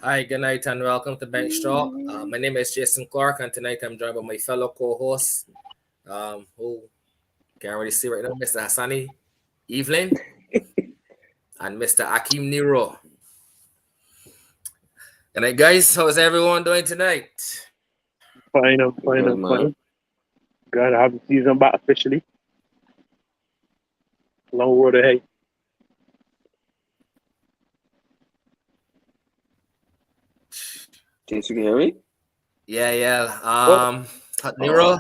Hi, good night and welcome to Bench Talk. My name is Jason Clark, and tonight I'm joined by my fellow co-host, who can't really see right now, Mr. Hassani Yvan and Mr. Akim Nero. Good night, guys. How's everyone doing tonight? Fine, I'm fine, Good I'm man. fine. Glad to have the season back officially. Long road ahead. Jason, can you hear me? Yeah. Oh, Nero,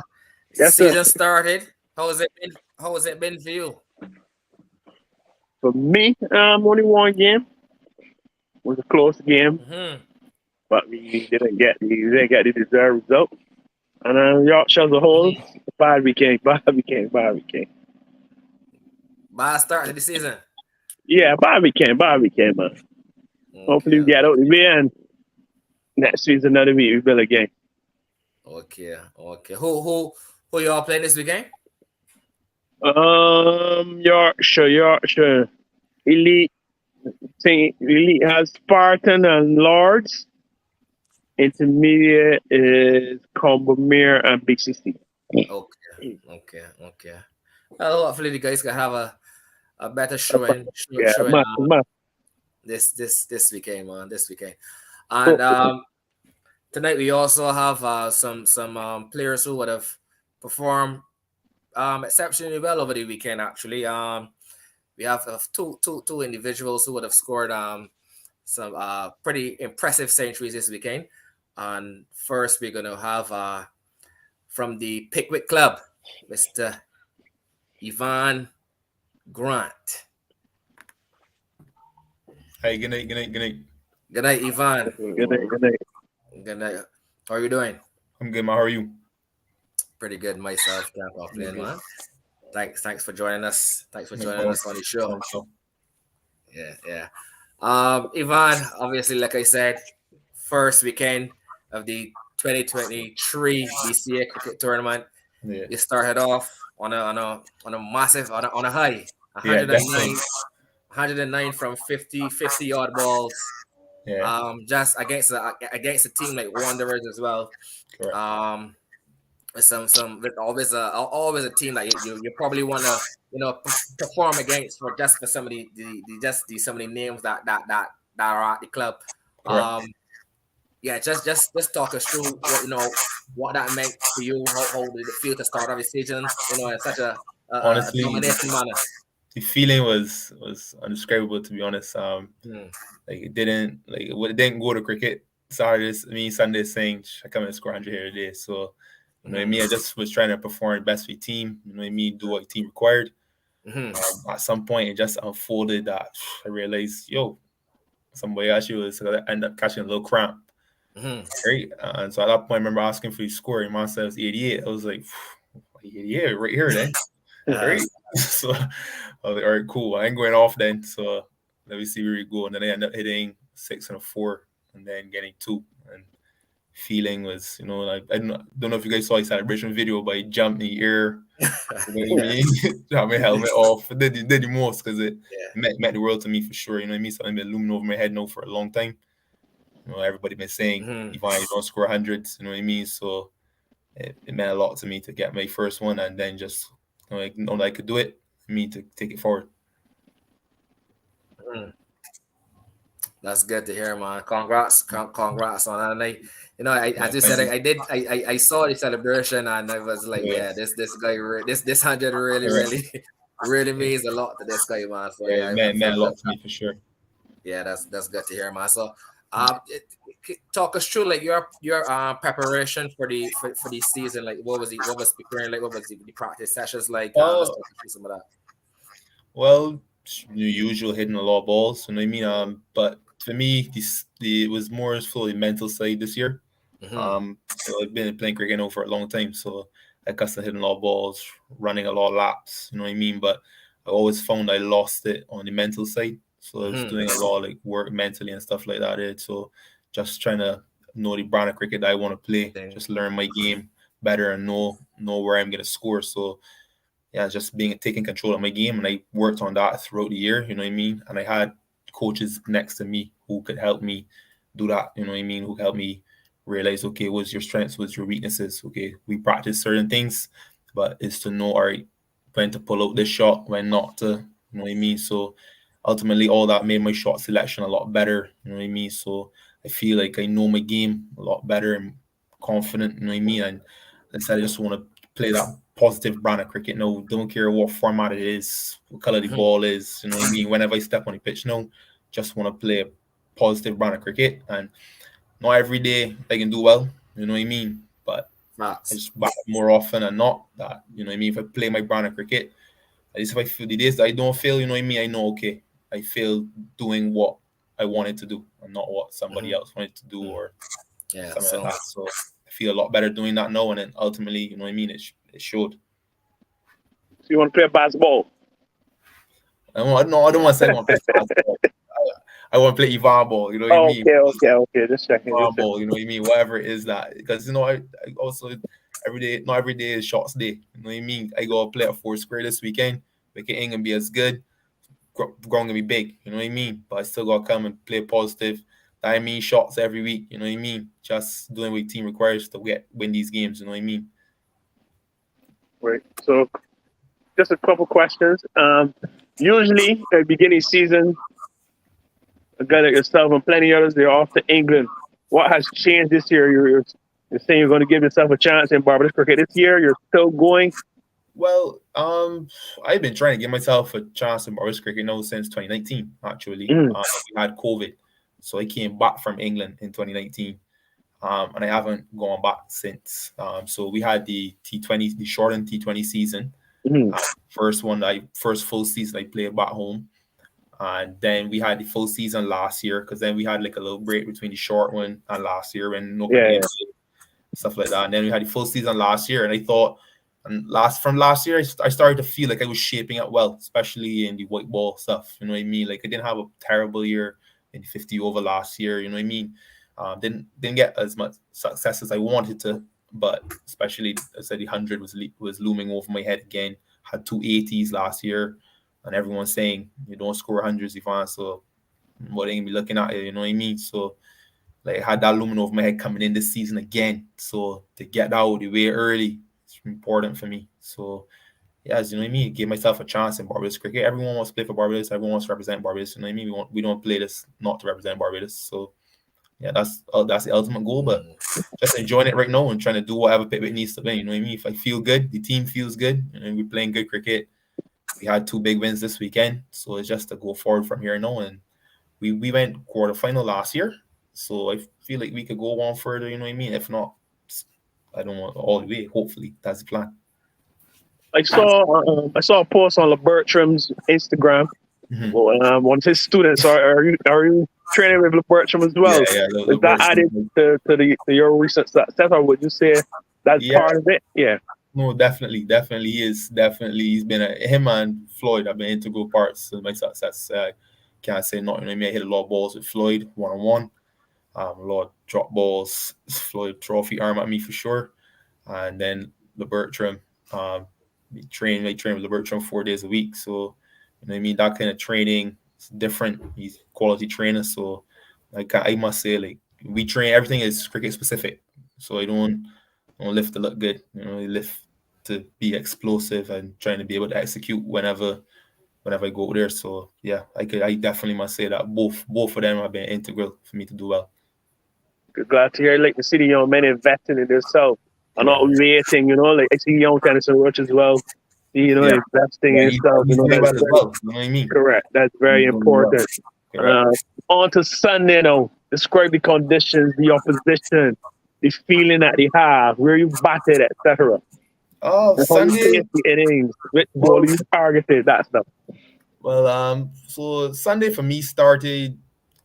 yes, sir. season started. How has it been? How has it been for you? For me, only one game. It was a close game, Mm-hmm. but we didn't get the deserved result. And Yorkshire as a whole, Mm-hmm. bad weekend. Bad start to the season. Yeah, bad weekend, man. Hopefully Okay, we get out the way and next season another week we build again. okay. Who y'all playing this weekend? Yorkshire. Elite Elite has Spartan and Lords. Intermediate is Combomere and BCC. Okay. Well, hopefully the guys can have a better showing Man. this weekend, man. This weekend, and tonight we also have some players who would have performed exceptionally well over the weekend. Actually, we have two individuals who would have scored some pretty impressive centuries this weekend. And first, we're gonna have from the Pickwick Club, Mr. Yvan Grant. Hey, good night. Good night, Yvan. Good night. Good night. How are you doing? I'm good, man. How are you? Pretty good myself. Can't complain, man. Thanks for joining us. Thanks for No joining problem. us on the show. So, Yeah. Yvan, obviously, like I said, first weekend of the 2023 BCA cricket tournament. yeah, You started off on a massive on a high, yeah, 109, definitely. 109 from 50 odd balls. Yeah, Just against a team like Wanderers as well. correct. With with always a team that you probably want to perform against for some of the some of the names that are at the club. Correct. Yeah, just talk us through what that meant for you. How did it feel to start off the season? In such a Honestly, dominating manner. the feeling was undescribable, to be honest. Hmm. Like it didn't go to cricket. Sunday saying I come and score 100 here today. So you know what I mean. I just was trying to perform best for the team. You know what I mean. Do what the team required. At some point, it just unfolded that I realized, somebody actually was gonna end up catching a little cramp. Right. And so at that point, I remember asking for the score. And man said it was 88. I was like, 88 right here then. Right. So I was like, all right, cool. I ain't going off then. So let me see where we go. And then I ended up hitting 6 and a 4 and then getting 2. And feeling was, like I don't know if you guys saw the celebration video, but he jumped in the air. You know what I mean? Got my helmet off. Did the most because it meant the world to me for sure. You know what I mean? Something been looming over my head now for a long time. Everybody been saying, Yvan, you don't score hundreds. You know what I mean? So it meant a lot to me to get my first one and then just know that I could do it. Me to take it forward. That's good to hear, man. Congrats on that. And as you said, I saw the celebration and I was like, this guy, this 100 really means a lot to this guy, man. So it meant a lot to me for sure. Yeah, that's good to hear, man. So, talk us through like your preparation for the season. Like, what was preparing like? What was the practice sessions like? Let's talk through some of that. Well, the usual hitting a lot of balls. You know what I mean? But for me, it was more fully mental side this year. So I've been playing cricket now for a long time, so I got to hitting a lot of balls, running a lot of laps. You know what I mean? But I always found I lost it on the mental side. So I was doing a lot of like work mentally and stuff like that. So just trying to know the brand of cricket that I want to play, just learn my game better and know where I'm gonna score. So yeah, just taking control of my game, and I worked on that throughout the year. You know what I mean? And I had coaches next to me who could help me do that, you know what I mean, who helped me realize, okay, what's your strengths, what's your weaknesses. Okay, we practice certain things, but it's to know, all right, when to pull out this shot, when not to, you know what I mean. So ultimately all that made my shot selection a lot better, you know what I mean. So I feel like I know my game a lot better and confident, you know what I mean. And instead I just want to play that positive brand of cricket. No, don't care what format it is, what color the ball is, you know what I mean. Whenever I step on the pitch, no, just want to play a positive brand of cricket. And not every day I can do well, you know what I mean. But I just bat more often than not. That, you know what I mean. If I play my brand of cricket, at least if I feel the days that I don't fail, you know what I mean, I know, okay, I feel doing what I wanted to do and not what somebody else wanted to do or something like that. So I feel a lot better doing that now, and then ultimately, you know what I mean, it showed. So you want to play basketball? I don't want to say I want to play basketball. I want to play Yvan ball, you know what I mean? Okay. Just checking. Yvan ball, you know what I mean? Whatever it is that, because, you know, I also, not every day is shots day, you know what I mean? I go play at 4 square this weekend, make it ain't going to be as good. Going to be big, you know what I mean? But I still got to come and play positive. That I mean shots every week, you know what I mean? Just doing what the team requires to win these games, you know what I mean? Right. So just a couple questions. Usually at the beginning of the season, a guy like yourself and plenty others, they're off to England. What has changed this year? You're saying you're going to give yourself a chance in Barbados cricket this year. You're still going. Well, I've been trying to give myself a chance in Barbados cricket now since 2019, actually. We had COVID. So I came back from England in 2019. And I haven't gone back since. So we had the T20, the shortened T20 season. First full season I played back home. And then we had the full season last year, because then we had like a little break between the short one and last year when stuff like that. And then we had the full season last year, and I thought, from last year, I started to feel like I was shaping up well, especially in the white ball stuff. You know what I mean? Like I didn't have a terrible year in 50 over last year. You know what I mean? Didn't get as much success as I wanted to, but especially I said the 100 was looming over my head again. Had 2 80s last year, and everyone's saying you don't score 100s, Yvan. So what ain't be looking at you? You know what I mean? So like I had that looming over my head coming in this season again. So to get that out of the way early, it's important for me. So yeah, you know what I mean? Give myself a chance in Barbados cricket. Everyone wants to play for Barbados. Everyone wants to represent Barbados. You know what I mean? We don't play this not to represent Barbados. So yeah, that's the ultimate goal. But just enjoying it right now and trying to do whatever Pickwick needs to win. You know what I mean? If I feel good, the team feels good, and we're playing good cricket. We had 2 big wins this weekend, so it's just to go forward from here now. And we went quarterfinal last year, so I feel like we could go one further. You know what I mean? If not, I don't want all the way. Hopefully, that's the plan. I saw a post on LeBertram's Instagram. One of his students are you training with LeBertram as well? Yeah, is that added to your recent success, or would you say that's part of it? Yeah. No, definitely is. He's been him and Floyd have been integral parts of my success. Can't say not. You know what I mean? I hit a lot of balls with Floyd one-on-one. A lot of drop balls. Floyd trophy arm at me for sure. And then LeBertram, I train with LeBertram 4 days a week. So you know what I mean? That kind of training is different. He's quality trainer. So like I must say, like we train, everything is cricket specific. So I don't lift to look good. You know, I lift to be explosive and trying to be able to execute whenever I go there. So yeah, I definitely must say that both of them have been integral for me to do well. Glad to hear like the city young men investing in themselves and not waiting, you know, like I see young Tennyson Roach as well. Investing in himself. You know what I mean? Correct. That's very important. On to Sunday now. Describe the conditions, the opposition, the feeling that they have, where you batted, etc. Sunday innings, which ball you targeted, that stuff. Well, so Sunday for me started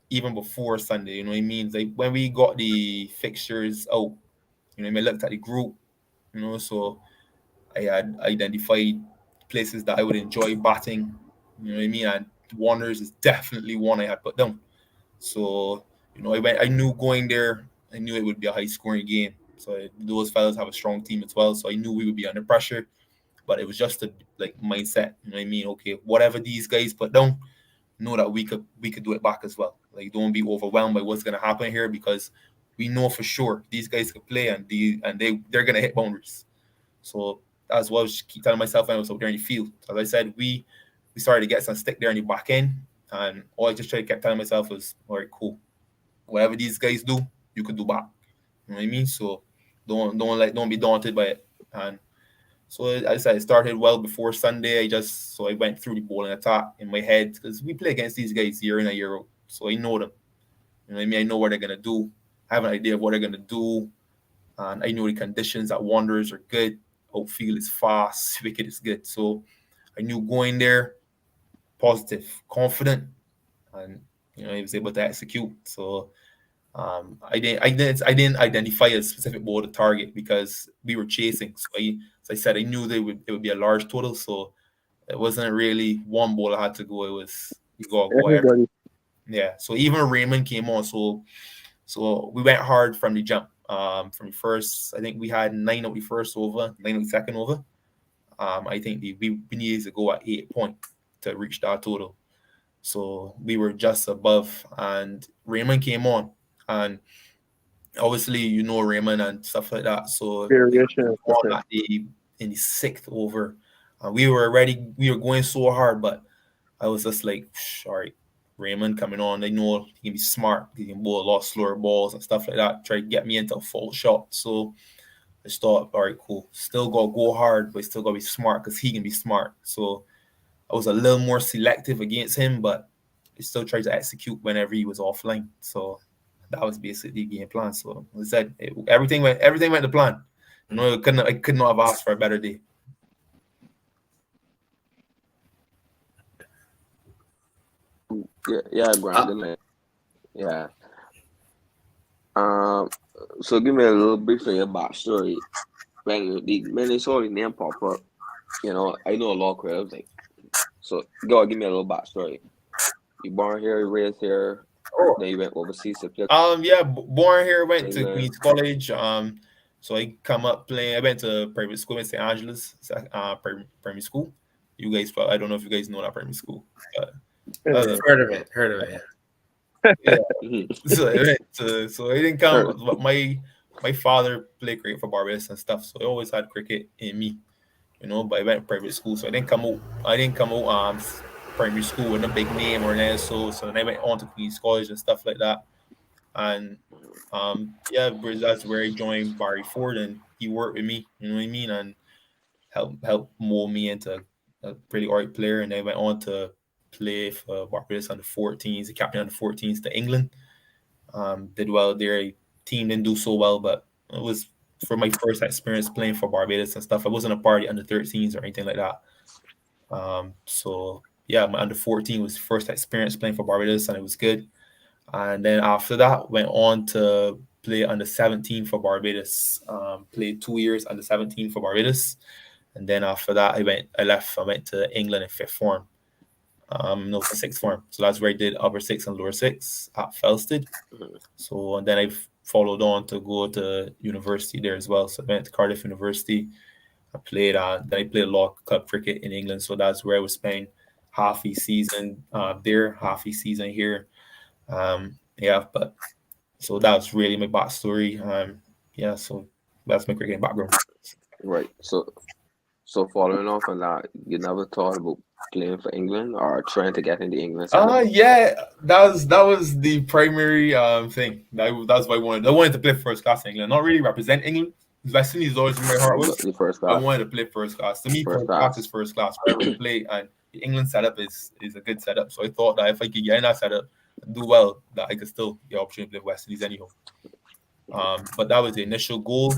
even before Sunday. You know what I mean? Like when we got the fixtures out, you know what I mean? I looked at the group, you know, so I had identified places that I would enjoy batting. You know what I mean? And Wanderers is definitely one I had put down. So, you know, I knew going there, I knew it would be a high-scoring game. So those fellas have a strong team as well. So I knew we would be under pressure. But it was just a mindset. You know what I mean? Okay, whatever these guys put down, know that we could do it back as well. Like, don't be overwhelmed by what's gonna happen here, because we know for sure these guys can play, and they're gonna hit boundaries. So that's what I was keep telling myself when I was out there in the field. As I said, we started to get some stick there in the back end, and all I just kept telling myself was, all right, cool. Whatever these guys do, you could do back. You know what I mean? So don't be daunted by it. And so as I said, it started well before Sunday. I went through the bowling attack in my head, because we play against these guys year in and year out. So I know them. You know what I mean? I know what they're gonna do. I have an idea of what they're gonna do. And I know the conditions at Wanderers are good. Outfield is fast, wicket is good. So I knew going there, positive, confident, and I was able to execute. So I didn't identify a specific ball to target, because we were chasing. So as I said, I knew it would be a large total. So it wasn't really one ball I had to go. It was you got to go Everybody. Yeah. So even Raymond came on. So we went hard from the jump. From the first, I think we had 9 out the first over, 9 out the second over. I think we needed to go at 8 points to reach that total. So we were just above, and Raymond came on, and obviously Raymond and stuff like that. So Variation. in the 6th over, we were going so hard, but I was just like, all right, Raymond coming on. They know he can be smart. He can bowl a lot slower balls and stuff like that. Try to get me into a false shot. So I just thought, all right, cool. Still got to go hard, but still got to be smart, because he can be smart. So I was a little more selective against him, but I still tried to execute whenever he was offline. So that was basically the game plan. So as I said, everything went to plan. I could not have asked for a better day. Yeah, Grant. Yeah. So give me a little brief of your backstory. When they saw the name pop up, I know a lot of crowds. Like, so go give me a little backstory. You born here, you raised here, then you went overseas to play. Born here, went to Queen's College. So I come up playing. I went to private school in St. Angela's, primary school. You guys, I don't know if you guys know that primary school. But, heard of it. Yeah. So I didn't come. But my father played cricket for Barbados and stuff, so I always had cricket in me, But I went to private school, so I didn't come out. Primary school with a big name or anything. So then I went on to Queen's College and stuff like that, and that's where I joined Barry Ford, and he worked with me. You know what I mean, and helped mold me into a pretty alright player, and I went on to play for Barbados under 14s, the captain under 14s to England. Did well there. Team didn't do so well, but it was for my first experience playing for Barbados and stuff. I wasn't a part of under 13s or anything like that. My under 14 was first experience playing for Barbados, and it was good. And then after that, went on to play under 17 for Barbados. Played 2 years under 17 for Barbados, and then after that, I left. I went to England in 5th form. For 6th form. So that's where I did upper 6 and lower 6 at Felsted. So and then I followed on to go to university there as well. So I went to Cardiff University. I played a lot of club cricket in England. So that's where I was spending half a season there, half a season here. But so that was really my backstory. So that's my cricket background. Right. So following off on that, you never thought about playing for England or trying to get into England? That was the primary thing. That's what I wanted. I wanted to play first class in England, not really represent England. West Indies is always in my heart. I wanted to play first class. To me, first class is first class. I want to play, and the England setup is a good setup. So I thought that if I could get in that setup and do well, that I could still get an opportunity to play West Indies anyhow. But that was the initial goal.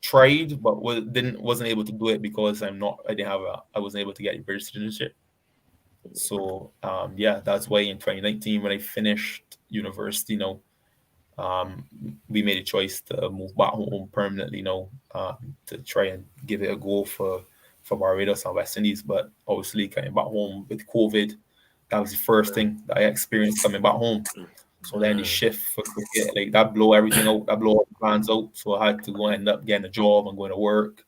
Tried, but wasn't able to do it because I wasn't able to get a British citizenship. So that's why in 2019 when I finished university, we made a choice to move back home permanently to try and give it a go for Barbados and West Indies. But obviously coming back home with COVID, that was the first thing that I experienced coming back home. So then the shift for cricket, like that blow everything out, that blow all the plans out. So I had to go and end up getting a job and going to work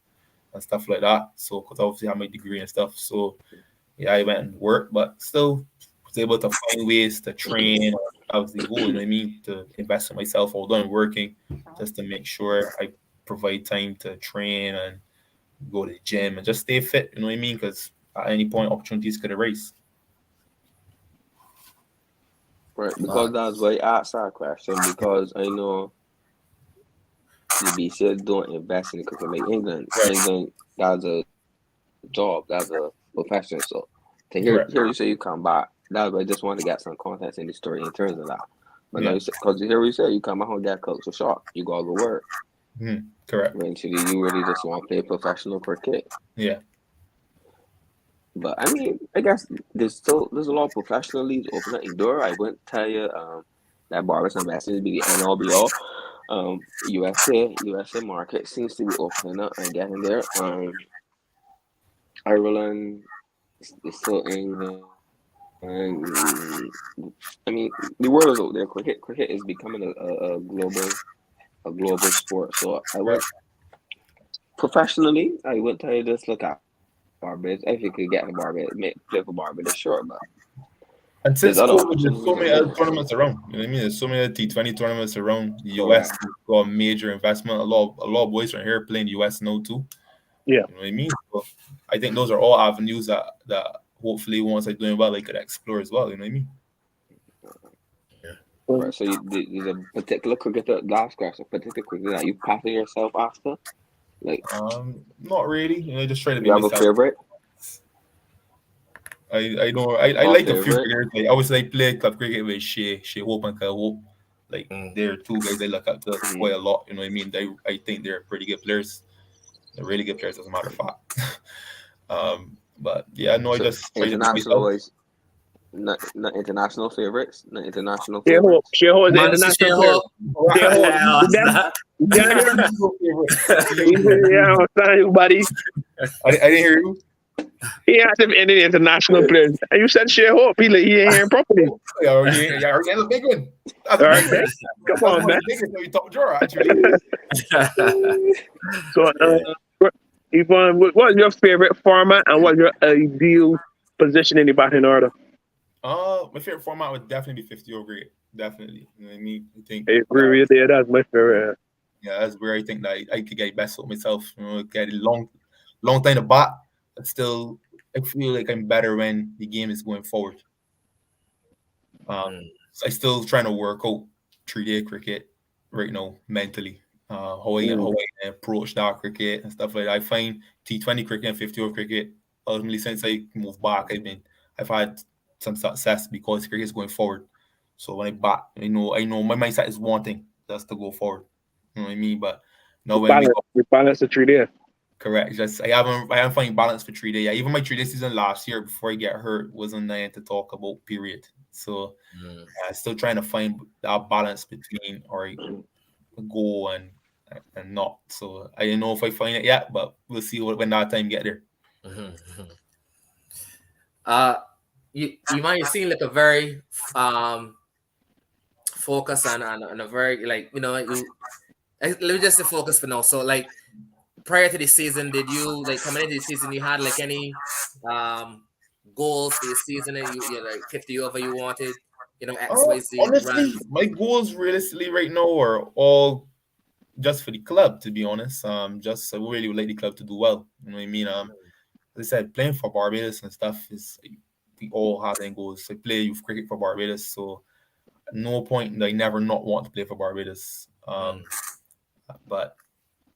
and stuff like that. So because obviously I had my degree and stuff. So I went and worked, but still was able to find ways to train, obviously go, you know what I mean, to invest in myself, although I'm working, just to make sure I provide time to train and go to the gym and just stay fit, you know what I mean? Because at any point, opportunities could arise. Right, because that's why I asked that question, because I know the BCA don't invest in cricket like England. Right. England, that's a job, that's a profession. So to hear you say you come back, that's why I just want to get some context in the story in terms of that. But now, because you hear you say you come back home, get coach a shot, you gotta go work. Correct. Eventually, you really just want to play professional cricket. Yeah. But I mean, I guess there's a lot of professional leagues open up in door. I wouldn't tell you that Barbados and West Indies be the end all be all. USA market seems to be opening up and getting there. Ireland is still England. And I mean, the world is out there. Cricket is becoming a global sport. So I would professionally, I wouldn't tell you just look at Barbados. If you could get in Barbados, play for Barbados, sure, but and since COVID, there's so many other tournaments around. You know what I mean? There's so many T20 tournaments around. The US has got a major investment. A lot of boys from here playing the US now too. Yeah, you know what I mean. So I think those are all avenues that hopefully once I'm doing well, I could explore as well. You know what I mean? Right. So there's a particular cricketer. Last question, particular cricketer that you pattern yourself after. Like, not really. You know, just try to be you have myself. a favorite? I know I like a few cricketers. Like, I always like play club cricket with Shea Hope and Kyle Hope. Like they're two guys I look up to quite a lot. You know what I mean? I think they're pretty good players. They're really good players, as a matter of fact. But yeah, no, I just try international to not international favorites, not international favorites. Shea Hope is the international player. Yeah, I'm telling you, buddy. I didn't hear you. He asked if any international players. And you said Shea Hope. He ain't hearing properly. Yeah, that's a big one. That's all right, come on, man. Big top drawer, actually. So, Yvan, what's your favorite format and what's your ideal position in the batting order? My favorite format would definitely be 50 over cricket. Definitely. You know what I mean? I agree with you. That's my favorite. Yeah, that's where I think that I could get best with myself. You know, get a long time to bat, but still I feel like I'm better when the game is going forward. So I still trying to work out 3-day cricket right now mentally. How I approach that cricket and stuff like that. I find T20 cricket and 50 over cricket, ultimately since I moved back, I've had some success because cricket is going forward. So when I bat, I know my mindset is one thing, that's to go forward. You know what I mean? But no, we balance the 3-day. Correct. Just I haven't found balance for 3-day. Yeah, even my 3-day season last year before I get hurt wasn't there to talk about. Period. So I'm still trying to find that balance between go and not. So I don't know if I find it yet, but we'll see when that time get there. You might seem like a very focus on a very, like, you know, let me just say focus for now. So like prior to the season, did you, like, coming into the season, you had like any goals for the season that you like 50 over you wanted, you know, XYZ? Honestly, my goals realistically right now are all just for the club, to be honest. Just I really would like the club to do well. You know what I mean? As I said, playing for Barbados and stuff is, we all have end goals. I play youth cricket for Barbados, so no point I never not want to play for Barbados. But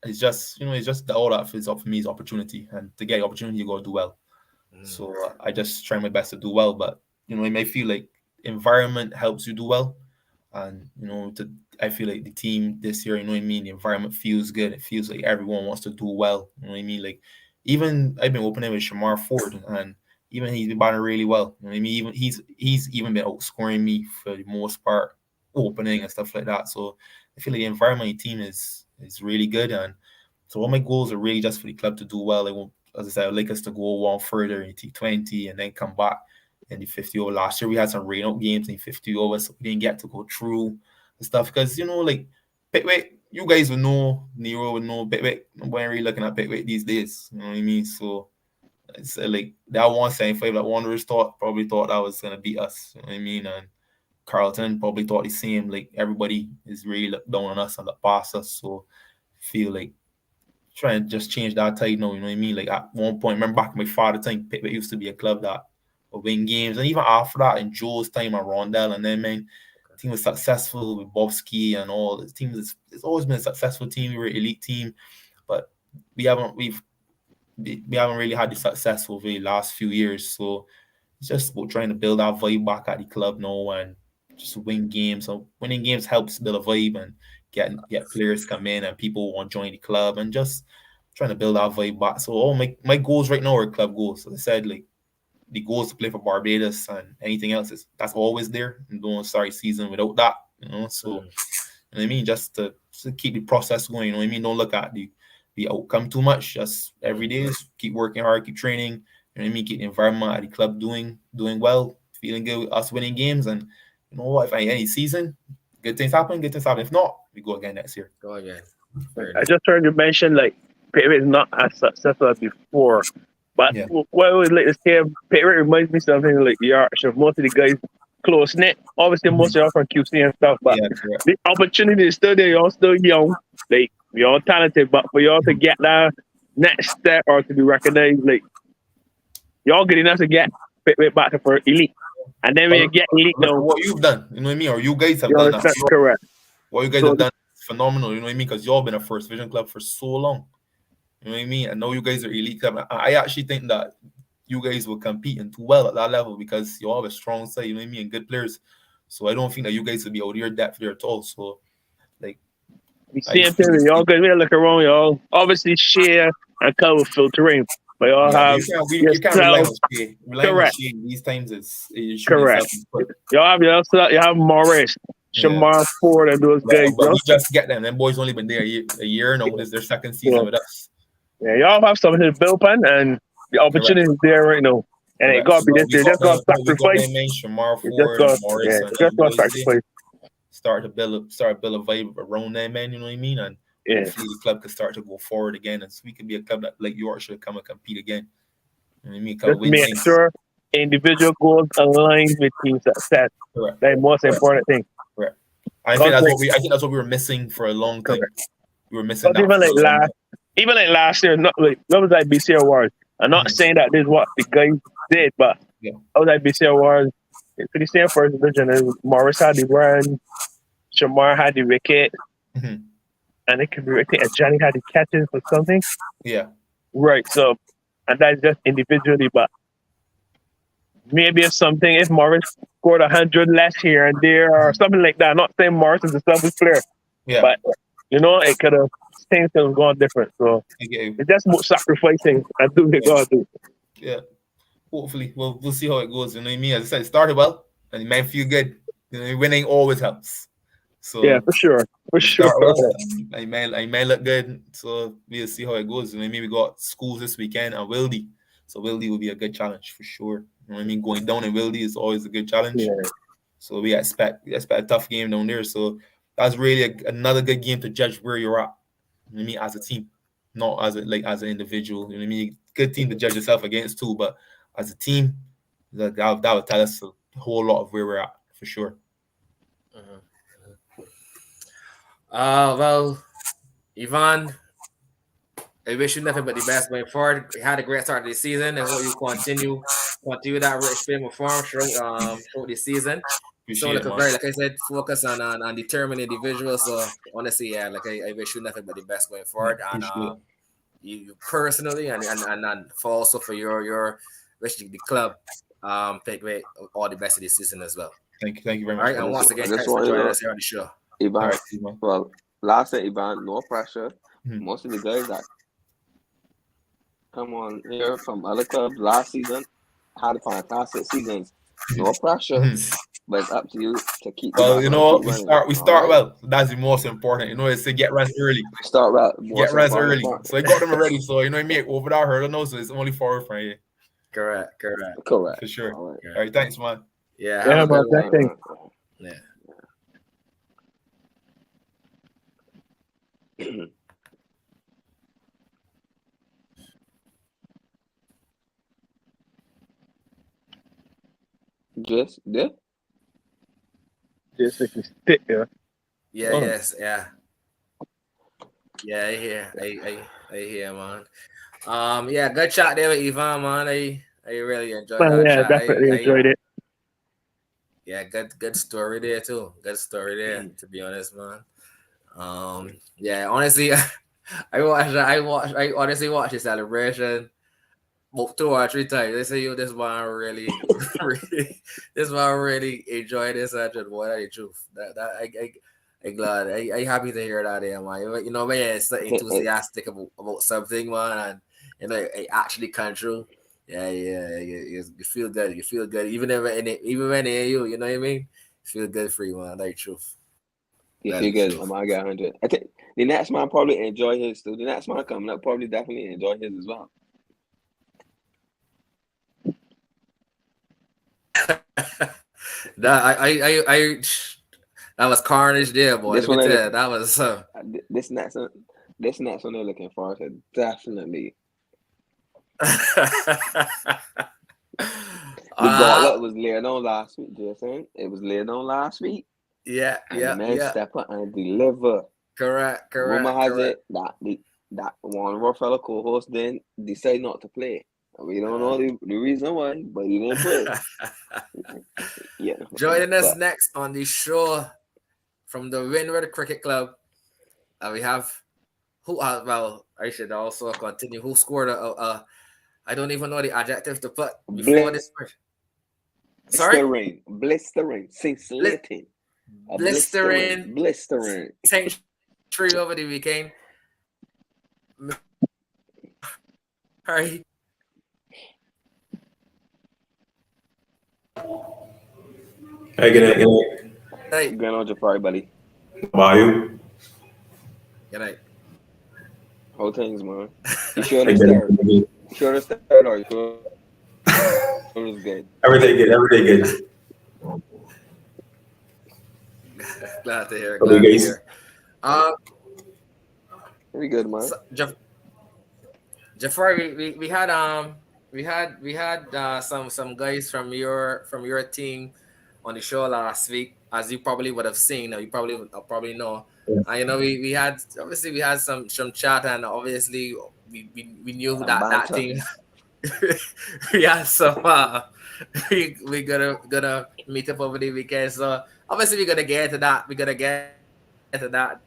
it's just, you know, it's just all that is up for me is opportunity, and to get the opportunity, you gotta do well. So I just try my best to do well, but you know, it may feel like environment helps you do well, and you know, I feel like the team this year, you know what I mean, the environment feels good. It feels like everyone wants to do well. You know what I mean? Like, even I've been opening with Shamar Ford, and even he's been batting really well. You know what I mean? Even he's even been outscoring me for the most part, opening and stuff like that. So I feel like the environment of the team is really good, and so all my goals are really just for the club to do well. I want, as I said, I'd like us to go one further in T20 and then come back in the 50 over. Last year we had some rain out games in 50 over, so we didn't get to go through and stuff because, you know, like Pickwick, you guys would know, Nero would know Pickwick. Nobody really looking at Pickwick these days. You know what I mean? So It's like that 175 that Wanderers probably thought that was gonna beat us. You know what I mean? And Carlton probably thought the same. Like everybody is really looked down on us and look past us. So feel like trying to just change that tide now. You know what I mean? Like at one point, remember back in my father's time, Pickwick used to be a club that would win games, and even after that, in Joe's time at Rondell, and then man, the team was successful with Bobski and all. The team it's always been a successful team. We were an elite team, but we haven't really had the success over the last few years. So it's just about trying to build our vibe back at the club now and just win games. So winning games helps build a vibe and get players come in and people want to join the club and just trying to build our vibe back. So all my goals right now are club goals. As I said, like the goals to play for Barbados and anything else that's always there. And don't start season without that, you know. So you know what I mean, just to keep the process going. You know what I mean? Don't look at the outcome too much. Just every day, just keep working hard, keep training. You know what I mean? Keep the environment at the club doing well, feeling good, us winning games, and you know what? If any season, good things happen. If not, we go again next year. Go again. I just heard you mention like Pickwick is not as successful as before, but what I always like to say, Pickwick reminds me something like Yorkshire. Most of the guys close knit. Obviously, most of y'all from QC and stuff, but the opportunity is still there. Y'all still young, like we all talented, but for y'all to get that next step or to be recognized, like y'all good enough to get Pickwick back to for elite. And then when you get elite now, what you've done, you know what I mean, or you guys have done that. That's correct. What you guys have done is phenomenal, you know what I mean, because y'all been a first division club for so long. You know what I mean? And now you guys are elite club. I actually think that you guys will compete and do well at that level because you all have a strong side, you know what I mean, and good players. So I don't think that you guys will be out of your depth there at all. So like we see him too. Y'all guys we look around, y'all obviously share and cover filtering. But y'all have you can't rely on Shea. Relying on Shea these times is correct. Y'all have Morris, Shamar Ford, and those guys. But we just get them. Them boys only been there a year now. This is their second season with us. Yeah, y'all have something to build on, and the opportunity is there right now. And it got to be this year. Just got to sacrifice. Shamar Ford, and Morris, just got to sacrifice. Start to build a vibe around them, man. You know what I mean? And hopefully the club can start to go forward again, and so we can be a club that like Yorkshire come and compete again. You know what I mean? Just make sure individual goals align with team success. Correct. That's the most important thing. Correct. I think that's what we were missing for a long time. Correct. We were missing that. Even like last year, not like that was like BCA Awards. I'm not saying that this is what the guys did, but I was like BCA Awards. It's pretty same first division. And Morris had the run, Shamar had the wicket, and it could be wicket. And Johnny had the catches or something. Yeah. Right. So, and that's just individually, but maybe if Morris scored 100 less here and there or something like that. I'm not saying Morris is a selfish player, but you know, it could have things could have gone different. So it's just more sacrificing and doing what God do. Yeah. Hopefully, we'll see how it goes. You know what I mean? As I said, it started well, and it might feel good. You know, winning always helps. So yeah, for sure. Well, I might look good. So we'll see how it goes. You know what I mean? We got schools this weekend and Wildy. So Wildy will be a good challenge for sure. You know what I mean? Going down in Wildy is always a good challenge. Yeah. So we expect a tough game down there. So that's really another good game to judge where you're at. You know what I mean? As a team, not as an individual. You know what I mean? Good team to judge yourself against too, but as a team, that would tell us a whole lot of where we're at for sure. Well, Yvan, I wish you nothing but the best going forward. You had a great start to the season, and hope you continue that rich film of form throughout the season. So like I said, focus on determining individuals. So honestly, yeah, like I wish you nothing but the best going forward, and you personally, and also for your wishing the club Pickwick all the best of the season as well. Thank you very much. All right, and once again, thanks for joining us here on the show. Yvan, well, last night, Yvan, no pressure. Most of the guys that come on here from other clubs last season had a fantastic seasons. No pressure, but it's up to you to keep. Well, you know, we start well. That's the most important. You know, it's to get rest early. We start well. Get rest early. So I got them already. So you know, I make over that hurdle now. So it's only forward from here. Correct. For sure. All right, thanks, man. Yeah, man. Thanks. Yeah. Just there. Just like you stick there. Yeah, Oh. yes, yeah. Yeah, I hear, man. Yeah, good chat there with Yvan, man. I really enjoyed Well, that yeah, chat. definitely enjoyed it. Yeah, good story there too. Good story there, to be honest, man. Yeah, honestly, I honestly watched the celebration about 2 or 3 times. They say, yo, this one really, really, this one really enjoyed this and what are the truth. That I glad. I happy to hear that, yeah, man. You know, man, it's so enthusiastic about something, man, and you know, it actually come true. Yeah, you feel good. You feel good, even when you know what I mean. You feel good for you, man. That's the truth. You That feel is the good. truth. I got 100. I think the next man probably enjoy his too. The next man coming up probably definitely enjoy his as well. I that was carnage there, boy. This Let me one, tell you, that was this next one they're looking for. So definitely. The gauntlet was laid on last week, Jason. It was laid on last week. Yeah, and the man yeah. step up and deliver. Correct. Rumor has it that one of our fellow co-hosts then decided not to play. We don't know the reason why, but he didn't play. Yeah. Joining us next on the show from the Winward Cricket Club, we have who? Well, I should also continue. Who scored I don't even know the adjective to put before this. Sorry. Blistering, scintillating. Blistering. Century over the weekend. Sorry. Hey, good night. Hey. Good on Jabari, buddy. How are you? Good night. Whole things, man. You sure to start? You sure to start or you sure it was good? Everything good. Glad to hear. Glad to hear. Pretty good, man. So, Jafari, we had some guys from your team on the show last week, as you probably would have seen, or you probably know. Yeah. And you know, we had some chat, and obviously we knew that team. We had some we gonna meet up over the weekend. So obviously we're gonna get into that. We're gonna get into that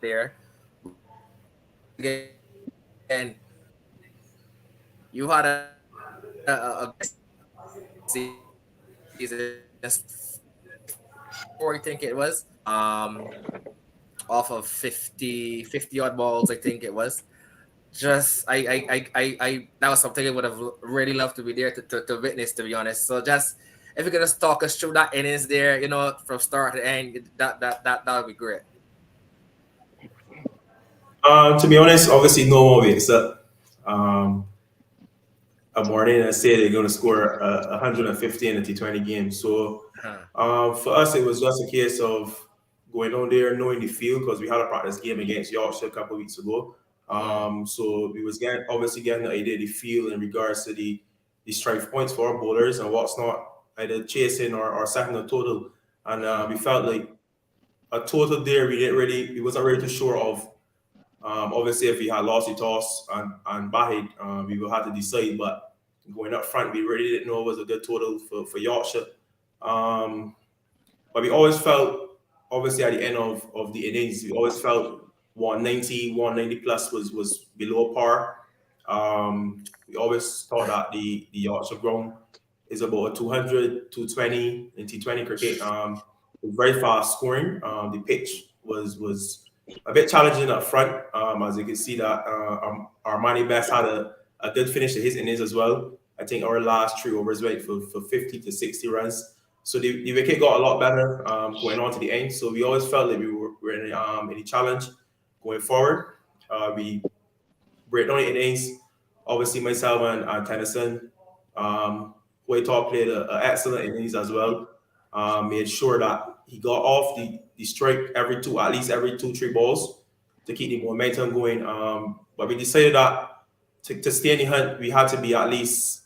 there. And you had a season four, I think it was. Off of 50 odd balls, I think it was. Just I that was something I would have really loved to be there to witness, to be honest. So just if you could just talk us through that innings there, you know, from start to end, that would be great. To be honest, obviously no more we accept. A morning and say they're going to score 150 in a T20 game. So for us, it was just a case of going on there, knowing the field, because we had a practice game against Yorkshire a couple of weeks ago. So we was obviously getting the idea of the field in regards to the strike points for our bowlers and what's not, either chasing or second or total. And we felt like a total there, we wasn't really too sure of. Obviously, if we had lost the toss and batted, we would have to decide. But going up front, we really didn't know it was a good total for Yorkshire. But we always felt, obviously, at the end of the innings, we always felt 190 plus was below par. We always thought that the Yorkshire ground is about a 200, 220 in T20 cricket. Very fast scoring. The pitch was a bit challenging up front. As you can see that our Manny Best had a good finish to his innings as well. I think our last 3 overs went for 50 to 60 runs. So the wicket got a lot better going on to the end. So we always felt that we were in a challenge going forward. We break down the innings. Obviously, myself and Tennyson, who I thought played an excellent innings as well. Made sure that he got off the strike at least every 2-3 balls to keep the momentum going. But we decided that to stay in the hunt, we had to be at least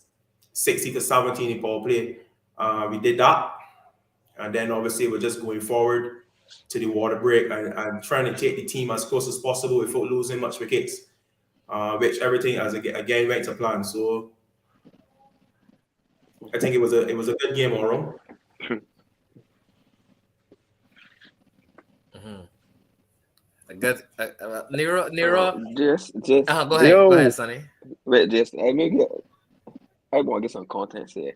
60 to 70 in the power play. We did that. And then obviously we're just going forward to the water break and trying to take the team as close as possible without losing much wickets, which everything again went to plan. So I think it was a good game all around. Good. Nero. Just Go ahead, Sonny. wait, I want to get some content here.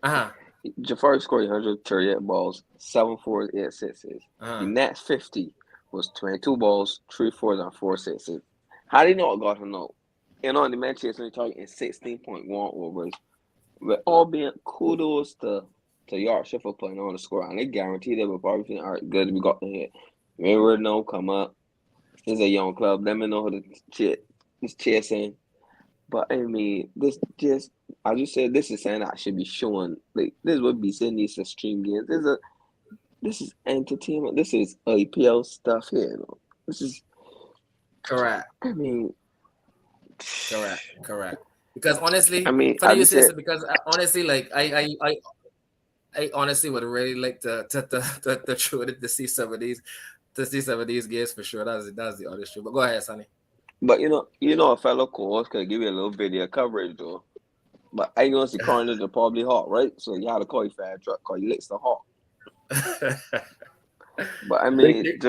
Jabari scored 138 balls, 7 fours, 8 sixes. The next 50 was 22 balls, 3 fours, and 4 sixes. How do you know I got him out? You know, the Manchester United in 16.1 overs. But all being kudos to Yorkshire for playing on the score, and they guaranteed that we're probably feeling all right, good. We got the hit. Winward no come up. It's a young club. Let me know who is chasing. But I mean, this just, I just said, this is something that should be shown. Like, this would be sending these to stream games. This is entertainment. This is IPL stuff here. You know? This is correct. I mean, correct. Because honestly, I mean, funny you say this, because honestly, like I honestly would really like to see some of these games for sure. That's the honest truth. But go ahead, Sonny. But you know, a fellow co-host could give you a little video coverage though. But I know the corners are probably hot, right? So you had to call your fan truck, call your licks the hot. But I mean,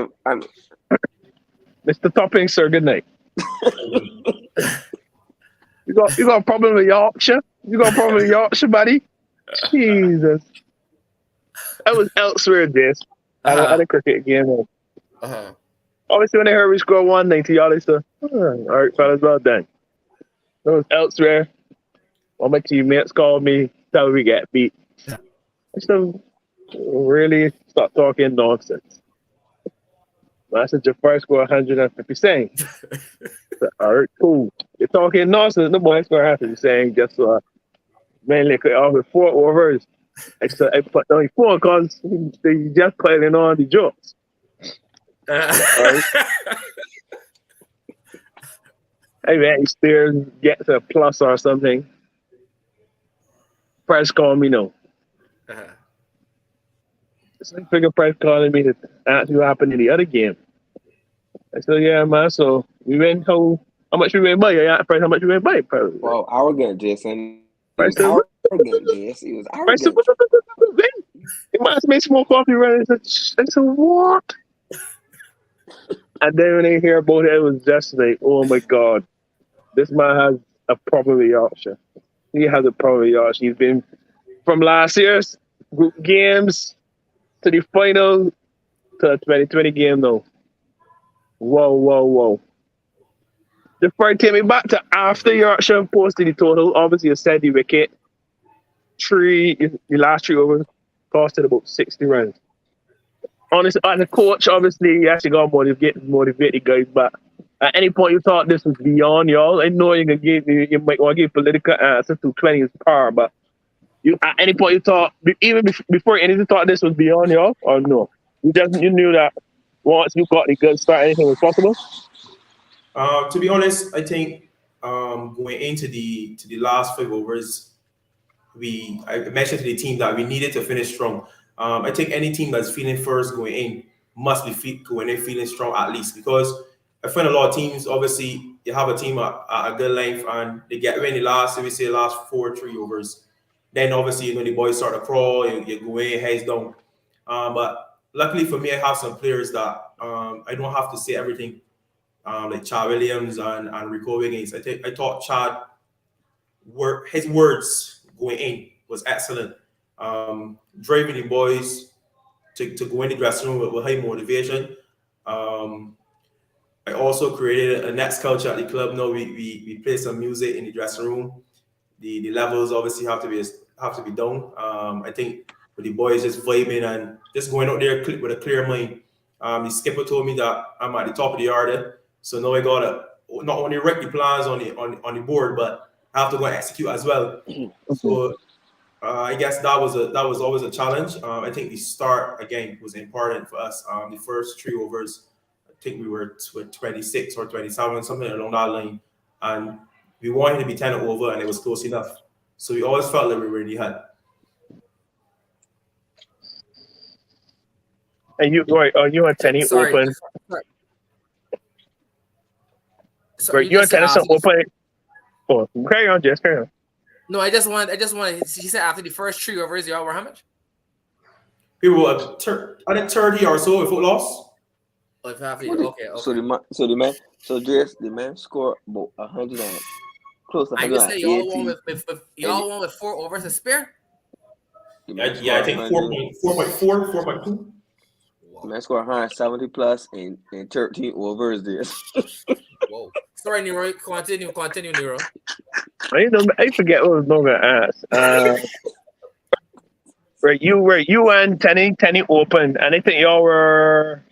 Mr. Toppin, sir, good night. You got a problem with Yorkshire? You got a problem with Yorkshire, buddy? Jesus. That was elsewhere, this. At a cricket game. Obviously, when they heard we score 190, y'all, they said, all right, fellas, well done. That was elsewhere. All my teammates called me, tell me we get beat. I said, really stop talking nonsense. I said, Jafar scored 150 saying. All right, cool. You're talking nonsense. The boy scored 150 saying, just mainly off with 4 overs. I said, I put only 4 because they just piling on the jokes. Right? Hey man, Spears gets a plus or something. Price called me no. It's like figure Price calling me to ask what happened in the other game. I said, yeah, man. So we win. How much we win by? Yeah, Price, how much we win by? Well, arrogant, Jason. Price arrogant, Jason. He was arrogant. He must make more coffee running. I said, what? And then when they hear about it, it was just like, oh my God, this man has a problem with Yorkshire. He has a problem with Yorkshire. He's been from last year's group games to the final to the 2020 game now. Whoa. The first take me back to after Yorkshire posted the total. Obviously, you said the wicket. The last 3 overs costed about 60 runs. Honestly, as a coach, obviously, you actually got to motivate the guys. But at any point you thought this was beyond y'all, I know you might want to give political answers to 20 is par, but at any point you thought, even before anything, thought this was beyond y'all, or no? You knew that once you got the good start, anything was possible? To be honest, I think going into the last 5 overs, I mentioned to the team that we needed to finish strong. I think any team that's feeling first going in must be going in feeling strong at least, because I find a lot of teams, obviously, you have a team at a good length and they get in the last 4-3 overs. Then obviously, the boys start to crawl, you go in, heads down. But luckily for me, I have some players that I don't have to say everything, like Chad Williams and Rico Wiggins. I thought Chad, his words going in was excellent. Driving the boys to go in the dressing room with high motivation. I also created a next culture at the club. Now we play some music in the dressing room. The levels obviously have to be done. I think with the boys just vibing and just going out there with a clear mind. The skipper told me that I'm at the top of the order, so now I gotta not only write the plans on the board, but I have to go and execute as well. So I guess that was always a challenge. I think the start again was important for us. The first 3 overs, I think we were 26 or 27, something along that line, and we wanted to be 10 over, and it was close enough. So we always felt like we really had. And you right? You and Tenny Sorry. open? Sorry, Right, you and Tenny some open? Oh, carry on, Jess. Carry on. No, I just want. She said after the first 3 overs, y'all were how much? We were I think 30 or so if it lost. Oh, if after, What okay. So the man scored about 100 and close to I just say y'all 180. won with 4 overs to spare. Yeah, I think 4.4, 4.2. The man scored 170 plus in 13 overs there. Whoa. Sorry, Nero. Continue, Nero. I forget what I was going to ask. You and Tenny open, and I think y'all were.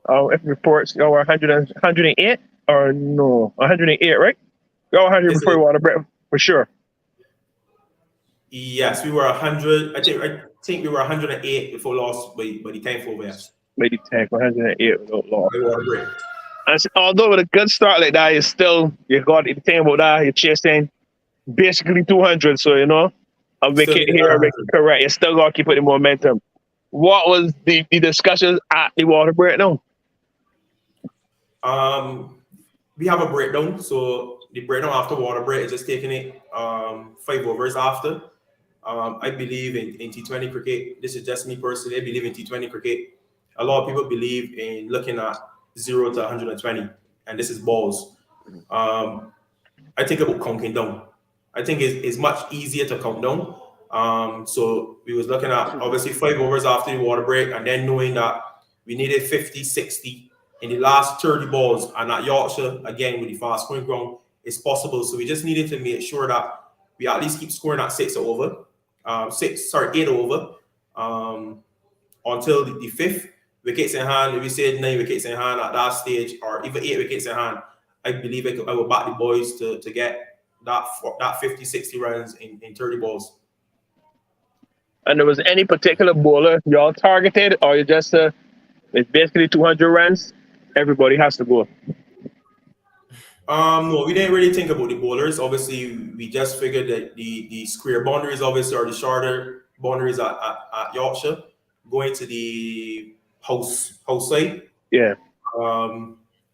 If reports, y'all were 108 or no 108, right? Y'all 100 before water break for sure. Yes, we were 100. I think we were 108 before lost by the 10th over. Yes. Maybe 108 without loss. Water break. And although with a good start like that, you got the thing about that, you're chasing basically 200. So a wicket here, a wicket correct. You still got to keep it in momentum. What was the discussions at the water break now? We have a breakdown. So the breakdown after water break is just taking it 5 overs after. I believe in T20 cricket. This is just me personally. I believe in T20 cricket. A lot of people believe in looking at 0 to 120, and this is balls. I think about counting down. I think it's much easier to count down. So we was looking at obviously 5 overs after the water break, and then knowing that we needed 50, 60 in the last 30 balls, and at Yorkshire, again, with the fast scoring ground, it's possible. So we just needed to make sure that we at least keep scoring at 8 over, until the 5th. Wickets in hand, if we said 9 wickets in hand at that stage, or even 8 wickets in hand, I believe I will back the boys to get that 50, 60 runs in 30 balls. And there was any particular bowler y'all targeted, or you just it's basically 200 runs, everybody has to go? No, we didn't really think about the bowlers. Obviously, we just figured that the square boundaries, obviously, are the shorter boundaries at Yorkshire, going to the house side. Yeah.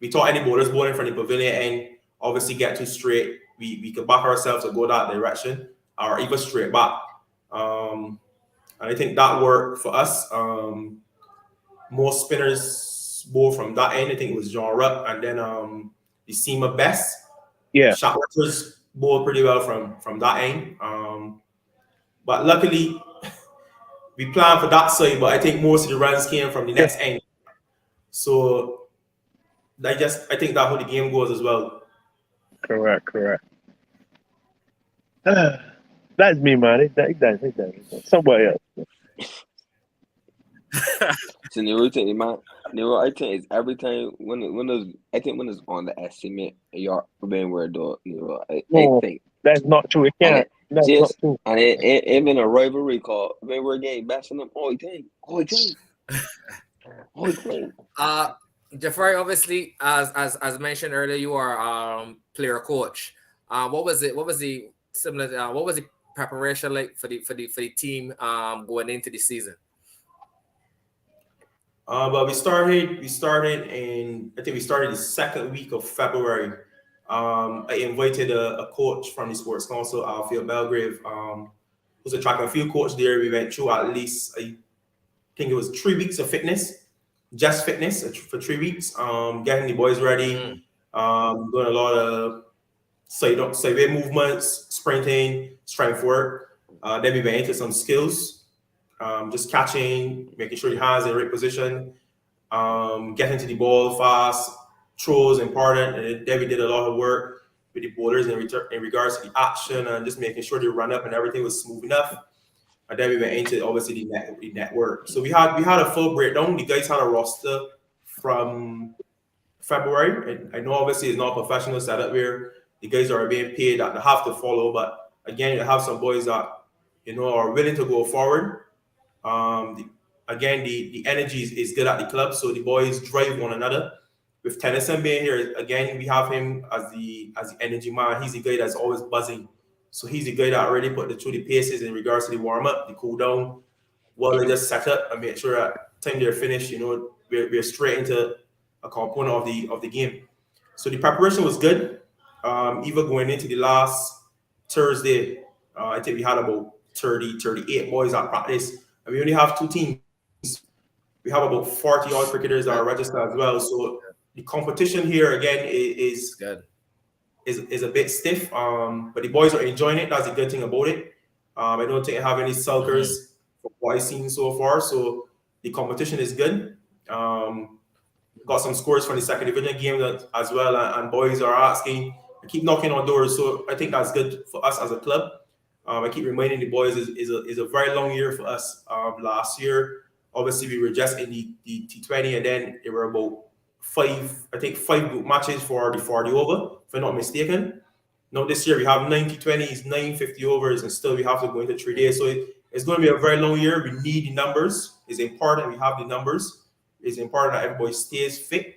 We thought any bowlers bowling from the pavilion and obviously get too straight. We could back ourselves to go that direction or even straight back. And I think that worked for us. Most spinners bowl from that end. I think it was John Rupp and then the Seamer Best. Yeah. Shotwatchers bowl pretty well from that end. But luckily, we planned for that side, but I think most of the runs came from the next end. So I think that's how the game goes as well. Correct. That's me, man. That's somebody else. So Nero, I think it's every time when it's on the estimate, you're Winward though, Nero. I think that's not true. It can't. That's not true. And it been a rivalry called Winward game bashing them all the time. Jafari, obviously, as mentioned earlier, you are player coach. What was the similar? What was the preparation like for the team going into the season? But we started the second week of February. I invited a coach from the Sports Council, Alfio Belgrave, who's a track and field coach there. We went through at least, I think it was 3 weeks of fitness, just fitness for 3 weeks, getting the boys ready, doing a lot of sideway movements, sprinting, strength work. Then we went into some skills. Just catching, making sure your hands in the right position, getting to the ball fast, throws important. And then we did a lot of work with the bowlers in regards to the action and just making sure they run up and everything was smooth enough. And then we went into obviously the network. So we had a full breakdown. The guys had a roster from February. And I know obviously it's not a professional setup where the guys are being paid that they have to follow, but again, you have some boys that are willing to go forward. The energy is good at the club, so the boys drive one another. With Tennyson being here, again, we have him as the energy man. He's the guy that's always buzzing. So he's the guy that already put through the paces in regards to the warm up, the cool down, well, they just set up and make sure that time they're finished, we're straight into a component of the game. So the preparation was good. Even going into the last Thursday, I think we had about 38 boys at practice, and we only have 2 teams. We have about 40 odd cricketers that are registered as well. So the competition here again is good. Is a bit stiff, but the boys are enjoying it. That's the good thing about it. I don't think I have any sulkers from what I've seen so far. So the competition is good. Got some scores from the second division game as well, and boys are asking. I keep knocking on doors, so I think that's good for us as a club. I keep reminding the boys is a very long year for us. Last year, obviously, we were just in the T20, and then there were about 5 group matches for the 40 over, if I'm not mistaken. Now this year we have 90 20s, 950 overs, and still we have to go into 3 days. So it's going to be a very long year. We need the numbers. It's important we have the numbers. It's important that everybody stays fit.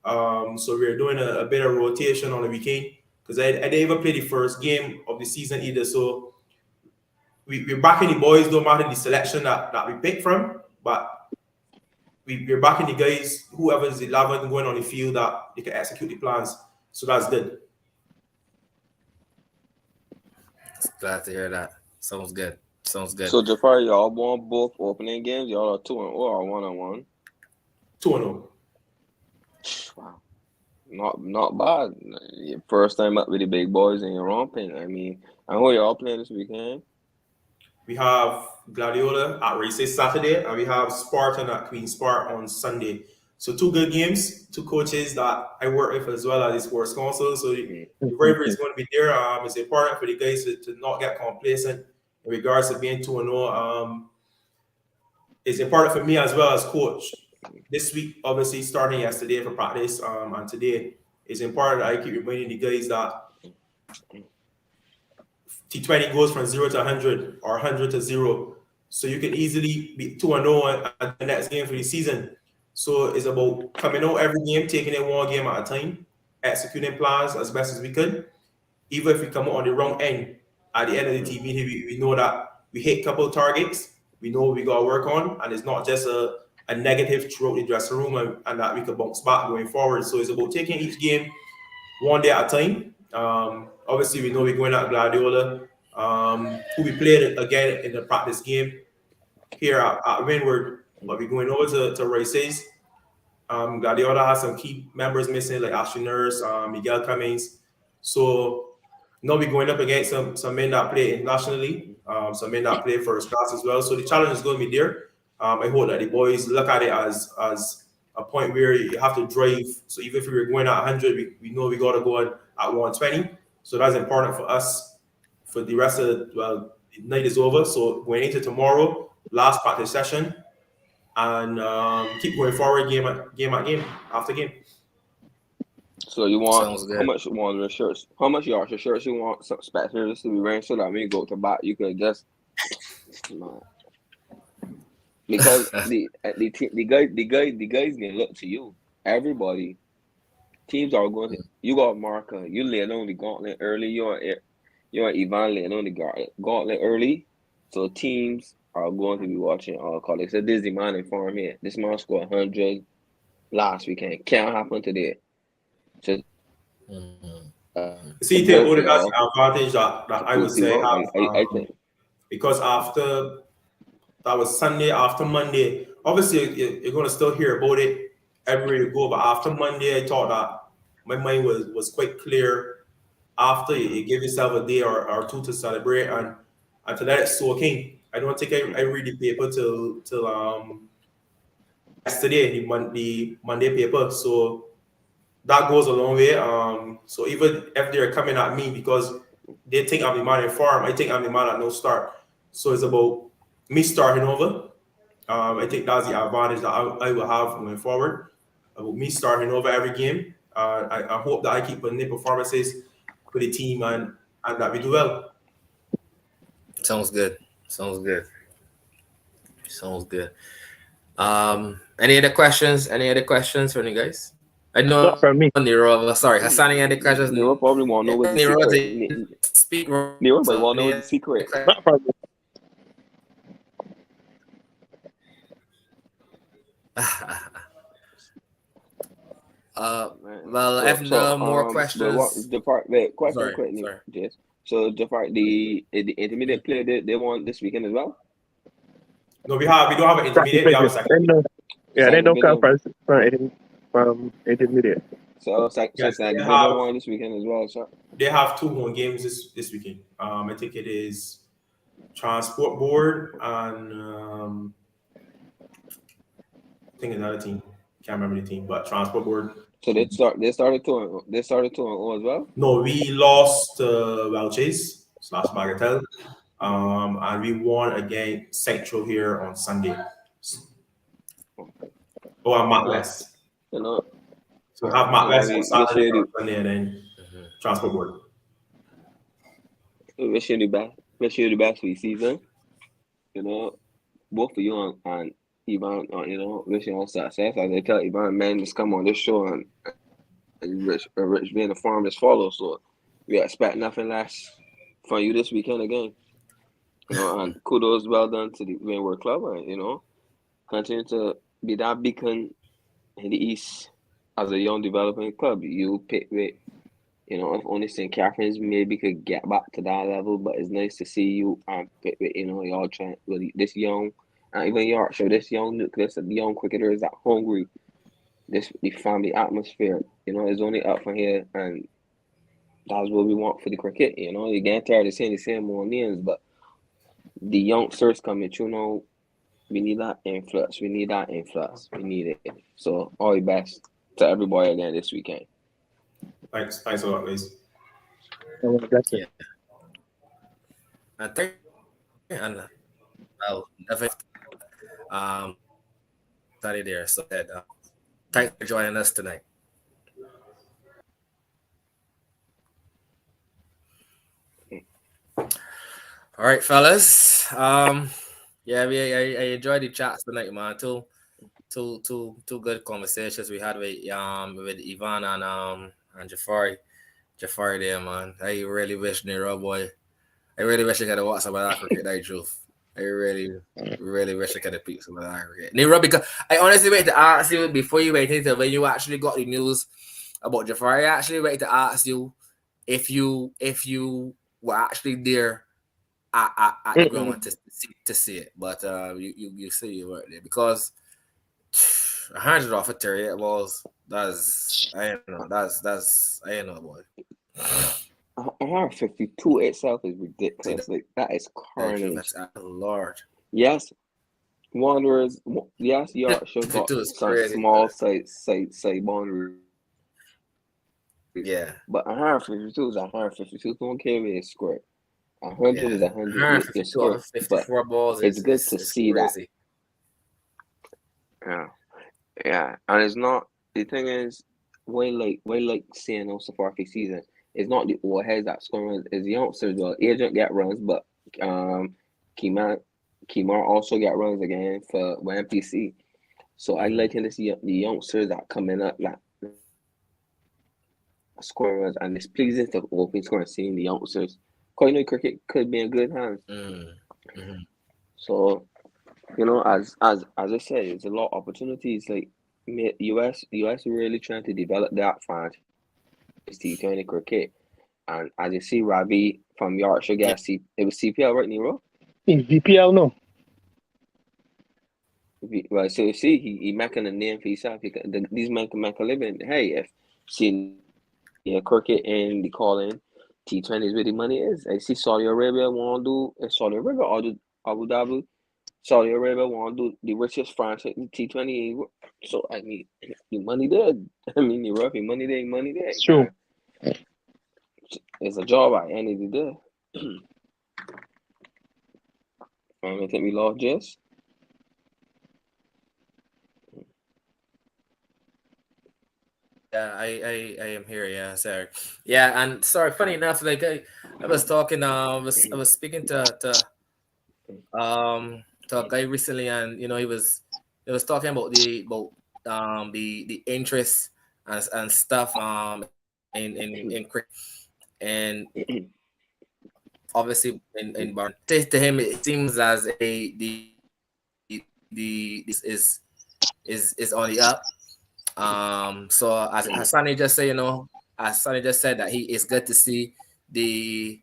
So we're doing a bit of rotation on the weekend because I didn't even play the first game of the season either. So we're backing the boys, no matter the selection that we pick from, but we're backing the guys, whoever's 11 going on the field, that they can execute the plans. So that's good. Glad to hear that. Sounds good. So Jafari, y'all won both opening games. Y'all are 2-0 or 1-1? 2-0. Wow, not bad. Your first time up with the big boys and you're romping. I mean, and who y'all playing this weekend? We have Gladiola at Races Saturday, and we have Spartan at Queen's Park on Sunday. So 2 good games, 2 coaches that I work with as well as the sports council. So the bravery is going to be there. It's important for the guys to not get complacent in regards to being 2-0. It's important for me as well as coach. This week, obviously, starting yesterday for practice, and today, it's important that I keep reminding the guys that T20 goes from 0 to 100 or 100 to 0. So you can easily be 2-0 at the next game for the season. So it's about coming out every game, taking it 1 game at a time, executing plans as best as we could. Even if we come out on the wrong end, at the end of the team meeting, we know that we hit a couple of targets. We know what we got to work on, and it's not just a negative throughout the dressing room, and that we can bounce back going forward. So it's about taking each game 1 day at a time. Obviously, we know we're going at Gladiola, who we played again in the practice game here at Winward, but we're going over to Races. Gladiola has some key members missing, like Ashley Nurse, Miguel Cummings. So now we're going up against some men that play internationally, some men that play first class as well. So the challenge is going to be there. I hope that the boys look at it as a point where you have to drive. So even if we were going at 100, we know we got to go at 120. So that's important for us for the rest of the night is over. So going into tomorrow, last practice session, and keep going forward game after game. So you want how much you want the shirts? How much your shirts you want some spectators to be wearing so that when you go to bat you could just because the guys can look to you. Everybody, teams are going to. You got Marca. You laying on the gauntlet early. You're Yvan laying on the gauntlet early. So teams are going to be watching. Call it a Disney man in farm here. This man scored 100 last weekend. Can't happen today. So, see, that's the advantage that I would say have. I think because after. That was Sunday. After Monday, obviously you're going to still hear about it everywhere you go. But after Monday, I thought that my mind was quite clear. After you give yourself a day or 2 to celebrate and to let it soak in. I don't think I read the paper till yesterday, the Monday paper. So that goes a long way. So even if they're coming at me because they think I'm the man in farm, I think I'm the man at no start. So it's about me starting over. I think that's the advantage that I will have going forward. About me starting over every game. I hope that I keep putting in performances for the team and that we do well. Sounds good. Any other questions? Any other questions from you guys? I know not from me. Nero. Sorry, Hassan, any questions? Nero probably want to know what the secret. Nero, but want to know the secret. Not from me. Nero, but want to know the secret. Not from me. Man. Well, if no more But what questions, Jafar? Wait, question sorry, quickly, sorry. Jess. So Jafar, the intermediate player they won this weekend as well. No, we don't have an Practice intermediate. We have a video. second. They know. Yeah, they Second know come video. from intermediate. So Yes, second video won this weekend as well. So they have 2 home games this weekend. I think it is Transport Board and I think another team. Can't remember the team, but Transport Board. so they started 2-0 as well. No, we lost Welches / Bagatelle, and we won against Central here on Sunday. Oh, and Matt West. You know, So have Matt West on we Saturday or Sunday, and then Transport Board. wish you the best. Wish you the best for the season. You know, both of you and Yvan, you know, wish you all success. As I tell Yvan, man, just come on this show and Rich being the farm just follow. So we expect nothing less from you this weekend again. You know, and kudos well done to the Winward Club, and you know, continue to be that beacon in the East as a young developing club. You pick with, you know, if only St. Catherine's maybe could get back to that level, but it's nice to see you and pick with, you know, y'all trying with this young, and even Yorkshire, this young nucleus of young cricketers that hungry. The family atmosphere, you know, is only up from here, and that's what we want for the cricket. You know, you get tired of seeing the same old names, but the youngsters coming, you know, we need that influx. We need it. So all the best to everybody again this weekend. Thanks a lot, guys. That's it. And thank and well, definitely study there. So that thanks for joining us tonight. All right, fellas. Yeah, I enjoyed the chats tonight, man. Two good conversations we had with Yvan and Jafari there, man. I really wish Nero boy. I really wish I could have watched some of that cricket. That truth. I really wish I could have peeped some of that cricket. Nero, because I honestly wait to ask you before you wait until when you actually got the news about Jafari. I actually wait to ask you if you were actually there at the ground to see it, but you say you weren't there because 100 off a 38 balls. That's I don't know. That's I don't know, boy. 152 itself is ridiculous. Like that is carnage. That's Lord. Yes, Wanderers. Yes, Yorkshire got some crazy, small side boundaries. Yeah, but 152 is 152. Don't care if it's square. 100 is 100. 152 off 54 balls. It's good to see crazy. that. Yeah, and it's not. The thing is, when like seeing on Safari season, it's not the old heads that score runs. It's the youngsters. Well, Agent get runs, but Kimar also get runs again for MPC. So I like to see the youngsters that coming up like scoring runs, and it's pleasing to open score and seeing the youngsters. Cause you know cricket could be in good hands. So, you know, as I said, it's a lot of opportunities. Like US really trying to develop that franchise T20 cricket, and as you see, Ravi from Yorkshire it was CPL, right, Nero? VPL, no. Well, so you see, he making a name for himself. These men can make a living. Hey, if seeing cricket and the calling T20 is where the money is. I see Saudi Arabia want to do Saudi Arabia or do Abu Dhabi. Saudi Arabia want to do the richest franchise in T20. So I mean, the money there. I mean, the rough money there. It's true. It's a job at the end of the day. I think we lost Jess. Yeah, I am here. Yeah, sorry. Yeah, and sorry. Funny enough, like I was talking. I was speaking to a guy recently, and you know he was talking about the interest and stuff in cricket, and obviously in Bar. To him, it seems as this is is on the up. So as Sonny just said, as Sonny just said that it's good to see the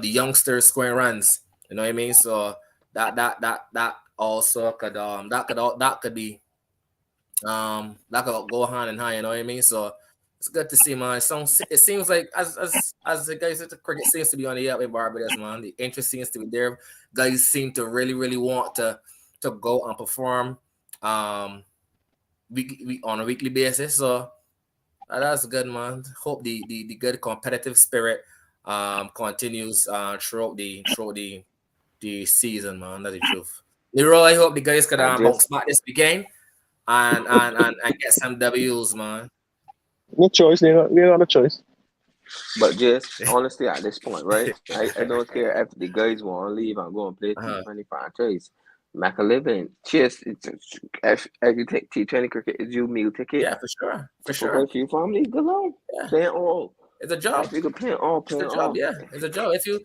youngsters scoring runs. You know what I mean? So that also could be that could go hand in hand. You know what I mean? So it's good to see, man. It seems like as the guys at the cricket seems to be on the up in Barbados, man. The interest seems to be there. Guys seem to really want to go and perform on a weekly basis. So that's good, man. Hope the good competitive spirit continues throughout the season, man. That's the truth. Leroy, I hope the guys could bounce back this weekend and get some W's, man. No choice. They got no choice. But just honestly, at this point, right? I don't care if the guys want to leave and go and play T20 franchise. Make a living. Cheers. If you take T20 cricket, it's your meal ticket. Yeah, for sure. For your family, go on. Yeah. Play it all. It's a job. If you can play it all, play it all. Job, yeah. It's a job. If you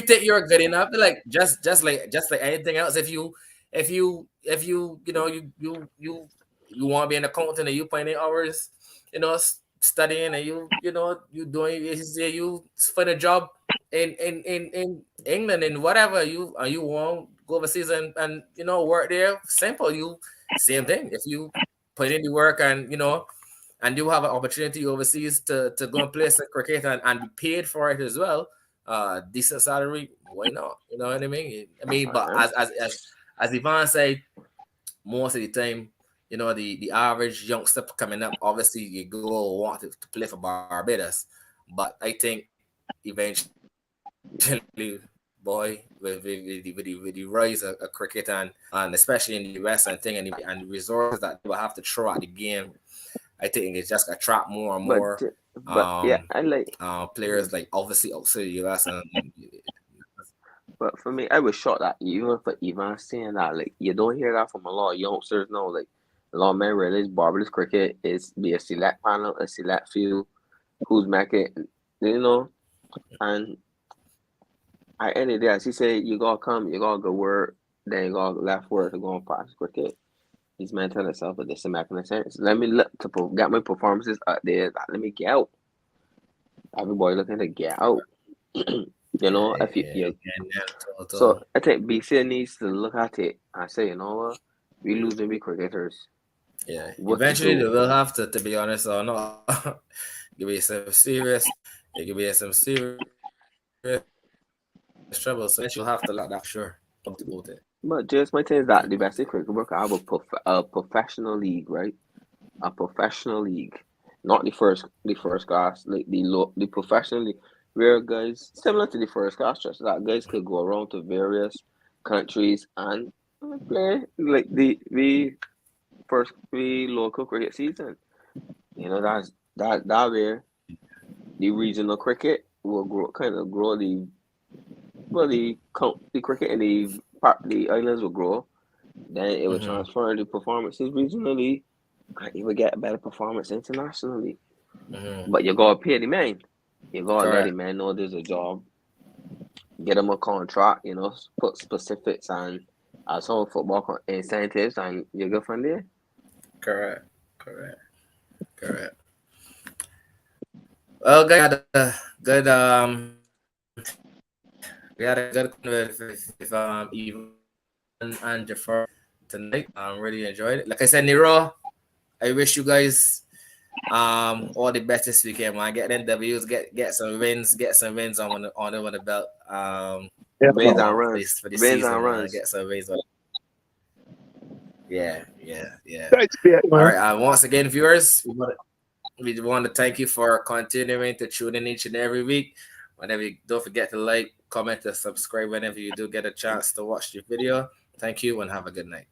think you're good enough, like just like anything else, if you want to be an accountant and you put in hours, studying and you doing you find a job in England and whatever you want go overseas and work there, simple. Same thing. If you put in the work and and you have an opportunity overseas to go and play some cricket and be paid for it as well, decent salary, why not? You know what I mean? But as Yvan said, most of the time, the average youngster coming up, obviously you go want to play for Barbados. But I think eventually, boy, with the rise of cricket and especially in the West and thing and the resources that they will have to throw at the game, I think it's just attract more and more I like players like obviously outside the US. But for me, I was shocked that even for Yvan saying that, like, you don't hear that from a lot of youngsters now. Like, a lot of men realize Barbados cricket is be a select panel, a select few who's making it, and at the end of the day, as he said, you gotta come, you gotta go work, then you gotta left work to go and practice cricket. He's mentioning himself with this making sense. Let me look to get my performances up there. Let me get out. Everybody looking to get out. If you so I think BCA needs to look at it and say, you know what, we losing big cricketers. Yeah, eventually they will have to be honest or not. Give me some serious. It could be some serious trouble. So you'll have to let that sure. But just my thing is that the best cricket work have a professional league, right? A professional league, not the first class, like the professional league, where guys similar to the first class, just that guys could go around to various countries and play like the local cricket season. That's that where the regional cricket will grow the cricket in the islands will grow. Then it will transfer the performances regionally, and you will get a better performance internationally. But you gotta pay the man. You gotta let the man know there's a job. Get him a contract, put specifics and some football incentives, and you go from there. Correct. Well, guys, we had a good conversation with Yvan and Jafar tonight. I really enjoyed it. Like I said, Nero, I wish you guys all the best this weekend, man. Get them W's, get some wins, on the belt. Wins and runs for the season, man. Get some wins on. Yeah. All right. Once again, viewers, we want to thank you for continuing to tune in each and every week. Whenever you don't forget to like, comment, and subscribe whenever you do get a chance to watch the video. Thank you and have a good night.